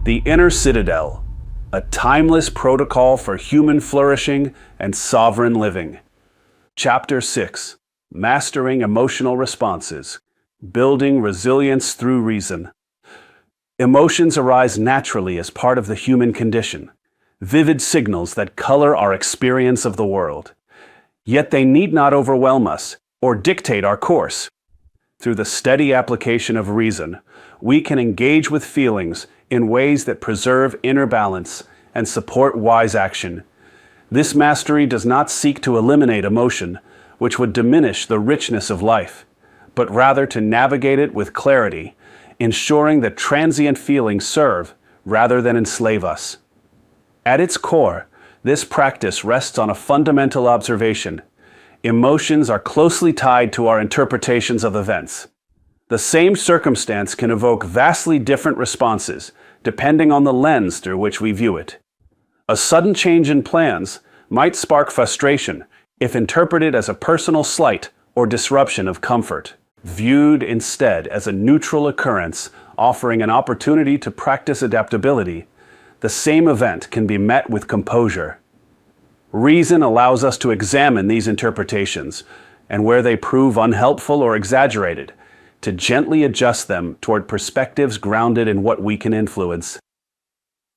The Inner Citadel, a timeless protocol for human flourishing and sovereign living. Chapter 6, Mastering Emotional Responses, Building Resilience Through Reason. Emotions arise naturally as part of the human condition, vivid signals that color our experience of the world. Yet they need not overwhelm us or dictate our course. Through the steady application of reason, we can engage with feelings in ways that preserve inner balance and support wise action. This mastery does not seek to eliminate emotion, which would diminish the richness of life, but rather to navigate it with clarity, ensuring that transient feelings serve rather than enslave us. At its core, this practice rests on a fundamental observation. Emotions are closely tied to our interpretations of events. The same circumstance can evoke vastly different responses, depending on the lens through which we view it. A sudden change in plans might spark frustration if interpreted as a personal slight or disruption of comfort. Viewed instead as a neutral occurrence offering an opportunity to practice adaptability, the same event can be met with composure. Reason allows us to examine these interpretations, and where they prove unhelpful or exaggerated, to gently adjust them toward perspectives grounded in what we can influence.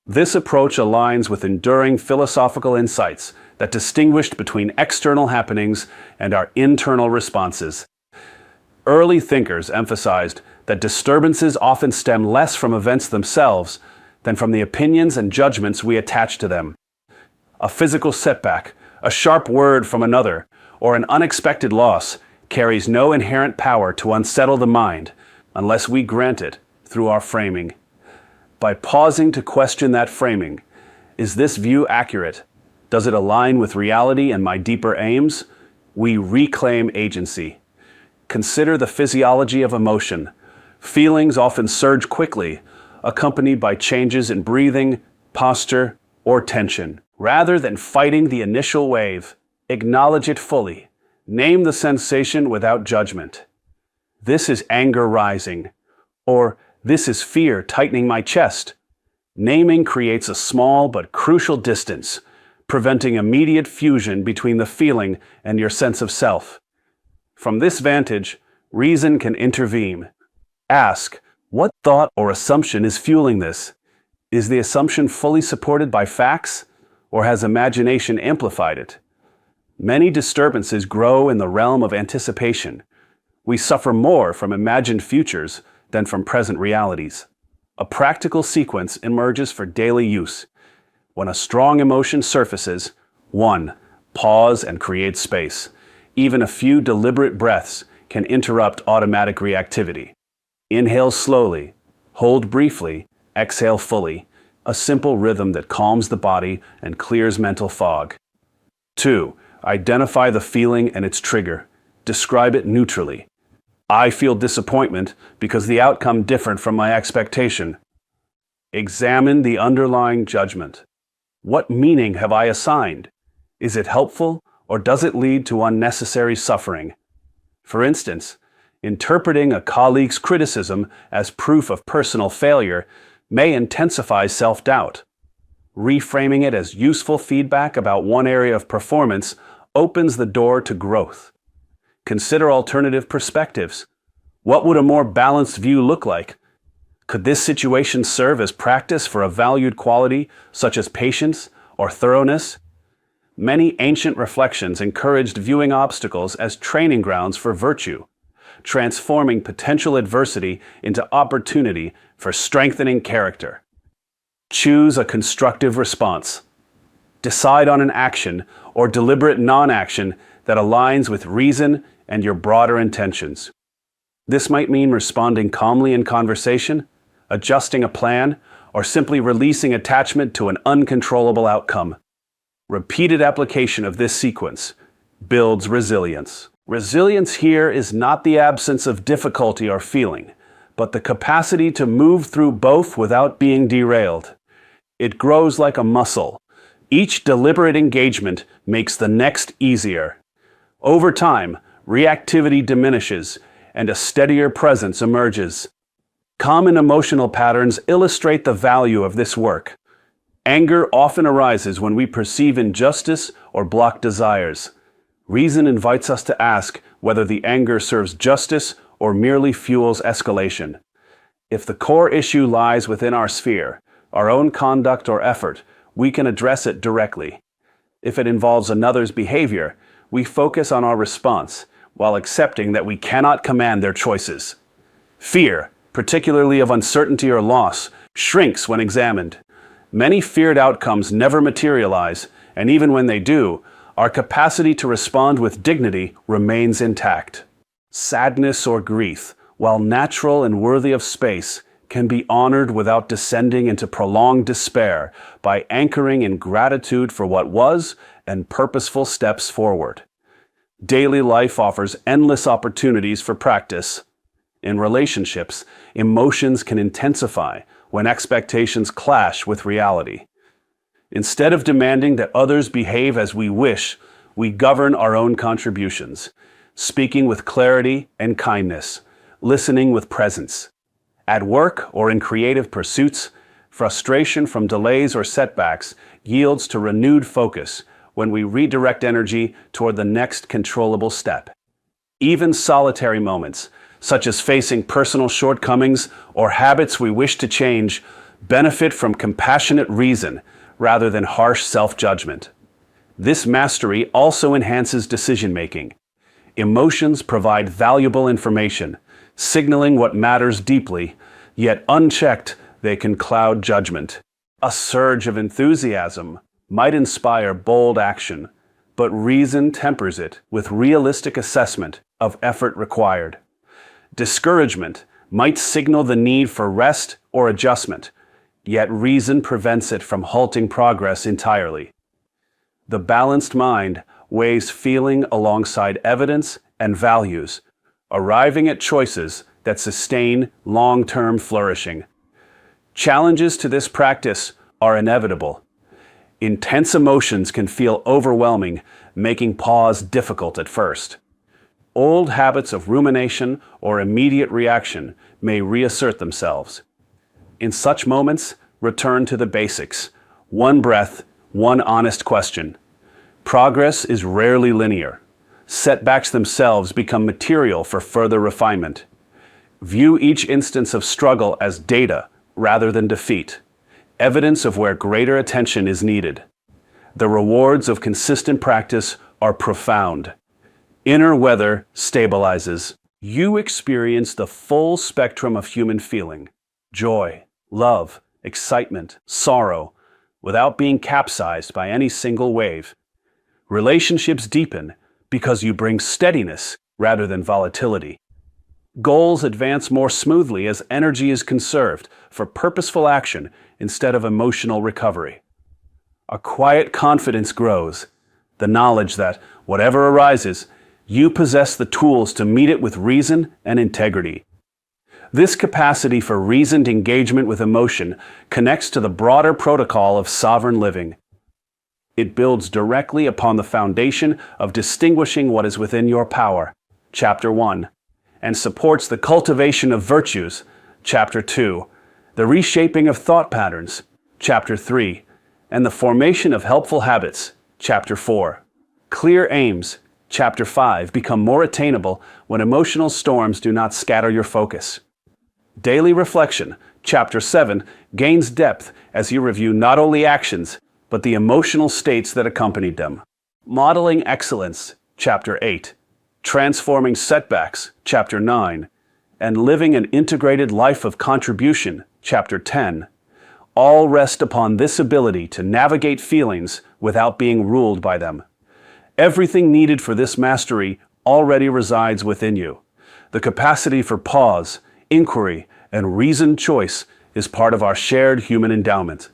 This approach aligns with enduring philosophical insights that distinguished between external happenings and our internal responses. Early thinkers emphasized that disturbances often stem less from events themselves than from the opinions and judgments we attach to them. A physical setback, a sharp word from another, or an unexpected loss carries no inherent power to unsettle the mind unless we grant it through our framing. By pausing to question that framing, is this view accurate? Does it align with reality and my deeper aims? We reclaim agency. Consider the physiology of emotion. Feelings often surge quickly, accompanied by changes in breathing, posture, or tension. Rather than fighting the initial wave, acknowledge it fully. Name the sensation without judgment. This is anger rising, or this is fear tightening my chest. Naming creates a small but crucial distance, preventing immediate fusion between the feeling and your sense of self. From this vantage, reason can intervene. Ask, what thought or assumption is fueling this? Is the assumption fully supported by facts, or has imagination amplified it? Many disturbances grow in the realm of anticipation. We suffer more from imagined futures than from present realities. A practical sequence emerges for daily use. When a strong emotion surfaces, 1. Pause and create space. Even a few deliberate breaths can interrupt automatic reactivity. Inhale slowly, hold briefly, exhale fully. A simple rhythm that calms the body and clears mental fog. 2. Identify the feeling and its trigger. Describe it neutrally. I feel disappointment because the outcome differed from my expectation. Examine the underlying judgment. What meaning have I assigned? Is it helpful, or does it lead to unnecessary suffering? For instance, interpreting a colleague's criticism as proof of personal failure may intensify self-doubt. Reframing it as useful feedback about one area of performance opens the door to growth. Consider alternative perspectives. What would a more balanced view look like? Could this situation serve as practice for a valued quality such as patience or thoroughness? Many ancient reflections encouraged viewing obstacles as training grounds for virtue, transforming potential adversity into opportunity for strengthening character. Choose a constructive response. Decide on an action or deliberate non-action that aligns with reason and your broader intentions. This might mean responding calmly in conversation, adjusting a plan, or simply releasing attachment to an uncontrollable outcome. Repeated application of this sequence builds resilience. Resilience here is not the absence of difficulty or feeling, but the capacity to move through both without being derailed. It grows like a muscle. Each deliberate engagement makes the next easier. Over time, reactivity diminishes and a steadier presence emerges. Common emotional patterns illustrate the value of this work. Anger often arises when we perceive injustice or block desires. Reason invites us to ask whether the anger serves justice or merely fuels escalation. If the core issue lies within our sphere, our own conduct or effort, we can address it directly. If it involves another's behavior, we focus on our response, while accepting that we cannot command their choices. Fear, particularly of uncertainty or loss, shrinks when examined. Many feared outcomes never materialize, and even when they do, our capacity to respond with dignity remains intact. Sadness or grief, while natural and worthy of space, can be honored without descending into prolonged despair by anchoring in gratitude for what was and purposeful steps forward. Daily life offers endless opportunities for practice. In relationships, emotions can intensify when expectations clash with reality. Instead of demanding that others behave as we wish, we govern our own contributions, speaking with clarity and kindness, listening with presence. At work or in creative pursuits, frustration from delays or setbacks yields to renewed focus when we redirect energy toward the next controllable step. Even solitary moments, such as facing personal shortcomings or habits we wish to change, benefit from compassionate reason rather than harsh self-judgment. This mastery also enhances decision-making. Emotions provide valuable information, signaling what matters deeply, yet unchecked, they can cloud judgment. A surge of enthusiasm might inspire bold action, but reason tempers it with realistic assessment of effort required. Discouragement might signal the need for rest or adjustment, yet reason prevents it from halting progress entirely. The balanced mind weighs feeling alongside evidence and values, arriving at choices that sustain long-term flourishing. Challenges to this practice are inevitable. Intense emotions can feel overwhelming, making pause difficult at first. Old habits of rumination or immediate reaction may reassert themselves. In such moments, return to the basics. One breath, one honest question. Progress is rarely linear. Setbacks themselves become material for further refinement. View each instance of struggle as data rather than defeat, evidence of where greater attention is needed. The rewards of consistent practice are profound. Inner weather stabilizes. You experience the full spectrum of human feeling: joy, love, excitement, sorrow, without being capsized by any single wave. Relationships deepen because you bring steadiness rather than volatility. Goals advance more smoothly as energy is conserved for purposeful action instead of emotional recovery. A quiet confidence grows, the knowledge that, whatever arises, you possess the tools to meet it with reason and integrity. This capacity for reasoned engagement with emotion connects to the broader protocol of sovereign living. It builds directly upon the foundation of distinguishing what is within your power, Chapter 1, and supports the cultivation of virtues, Chapter 2, the reshaping of thought patterns, Chapter 3, and the formation of helpful habits, Chapter 4. Clear aims, Chapter 5, become more attainable when emotional storms do not scatter your focus. Daily reflection, Chapter 7, gains depth as you review not only actions, but the emotional states that accompanied them. Modeling excellence, Chapter 8, transforming setbacks, Chapter 9, and living an integrated life of contribution, Chapter 10, all rest upon this ability to navigate feelings without being ruled by them. Everything needed for this mastery already resides within you. The capacity for pause, inquiry, and reasoned choice is part of our shared human endowment.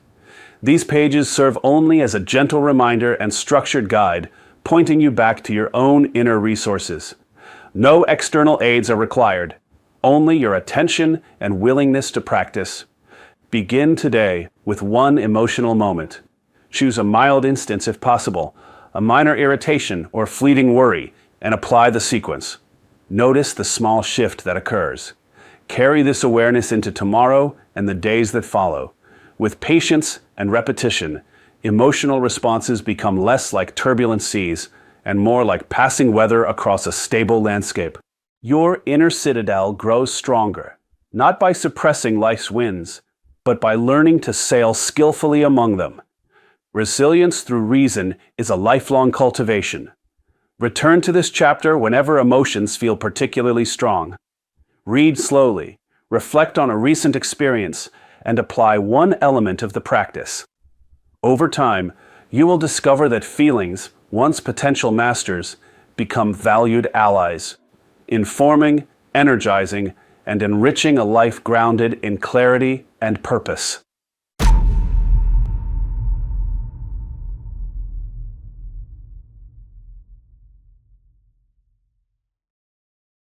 These pages serve only as a gentle reminder and structured guide, pointing you back to your own inner resources. No external aids are required, only your attention and willingness to practice. Begin today with one emotional moment. Choose a mild instance if possible, a minor irritation or fleeting worry, and apply the sequence. Notice the small shift that occurs. Carry this awareness into tomorrow and the days that follow. With patience and repetition, emotional responses become less like turbulent seas and more like passing weather across a stable landscape. Your inner citadel grows stronger, not by suppressing life's winds, but by learning to sail skillfully among them. Resilience through reason is a lifelong cultivation. Return to this chapter whenever emotions feel particularly strong. Read slowly, reflect on a recent experience, and apply one element of the practice. Over time, you will discover that feelings, once potential masters, become valued allies, informing, energizing, and enriching a life grounded in clarity and purpose.